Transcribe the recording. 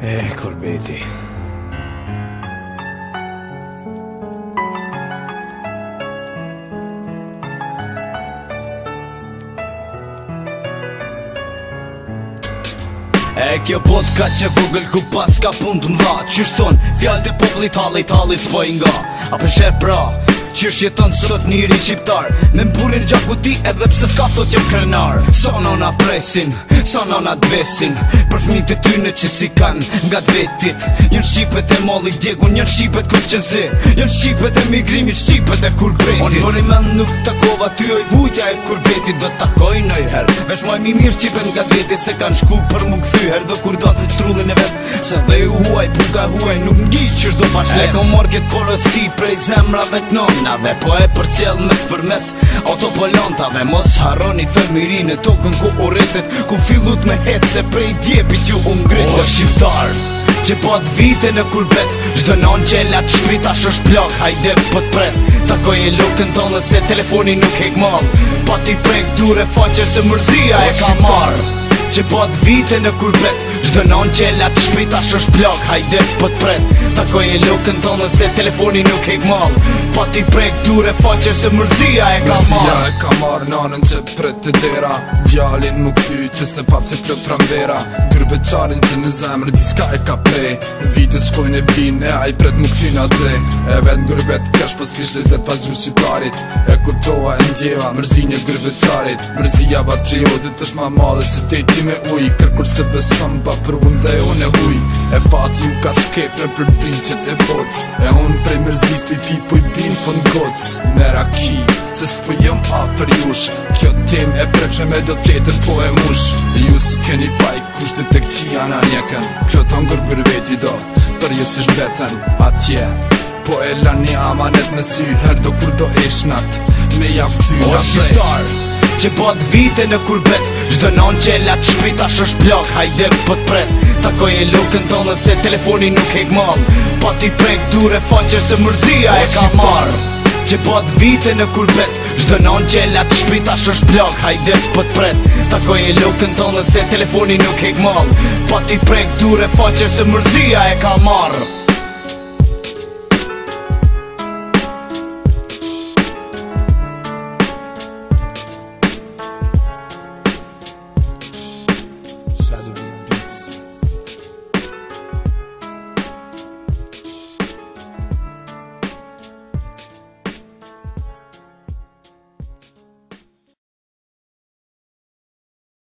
Kurbeti. Kjo bot ka që vogël ku pas ka pun të mdha. Qysh thon, fjallë të poplit halli s'poj nga. A përshe pra, qysh jeton sot njëri shqiptar me mburin gjakuti edhe pse s'ka thot jem krenar. Sa nona presin, sa nona dvesin për fëmijët e tyne që si kan nga t'vetit. Jën shqipet e malli djegun, jën shqipet kur qënzi, jën shqipet e migrimit, shqipet e kurbetit. Unë bëri men nuk takova ty oj vujtja e kurbetit. Do t'takoj nëjher, vesh maj mi mirë shqipet nga t'vetit se kan shku për mu këthyher. Do kur do trullin e vet, se dhe ju huaj, buka huaj nuk ngi qysh do bashkë. E kom marrë këtë porosi prej zemrave t'nonave, po e për qell mes për mes autopolontave. Mos harroni fëmirin e tokën ku u rritet, ku fillut me het se prej djepit ju u ngritet. O shqiptar, që pat vite në kurbet, çdo non që lat shprit ash është blok, hajde po t'pret. Takoj e lukën tonë se telefoni nuk hek mall, pa ti prek dure faqe se mërzia e ka marr. Që pat vite në kurbet, çdo non që lat shprit ash është blok, hajde po t'pret. Takoj e lukën tonë se telefoni nuk hek mall, pa ti prek dure faqe se mërzia e ka marr. Mërzia e ka marr nanën që pret të dera, djalin më kthy që se pap se plot pranvera. Gërbeqarin që në zemrë diska e ka plej, vite shkojnë e vine a i pret më kthy na dhe. E vet ngërbet kesh pos kish lezet pas gjur shqiptarit, e kuptova e ndjeva mërzinje gërbeqarit. Mërzia patriotit është ma madhe se te ti me uj, kërkur se besom pa përvun dhe unë e huj. E fati ju ka skepre për prinqet e boc, e unë prej mërzis të i pipu i bin fën goc. Me raki, se s'po jëm afer jush, kjo tem e prekshme me do t'letër po e mush. Ju s'keni faj kushtet tek qia na njeken, ploton gërbeti do, për ju si shbeten atje. Po e lani amanet me sy, her do kur do eshnat, me javë kthy na shqiptar, që pat vite në kurbet, çdo non që lat shprit ash është blok, hajde po t'pret. Takoj e lukën tonë se telefoni nuk hek mall, pa ti prek dure faqe se mërzia e ka marr. Që pat vite në kurbet, çdo non që lat shprit ash është blok, hajde po t'pret. Takoj e lukën tonë se telefoni nuk hek mall, pa ti prek dure faqe se mërzia e ka marr.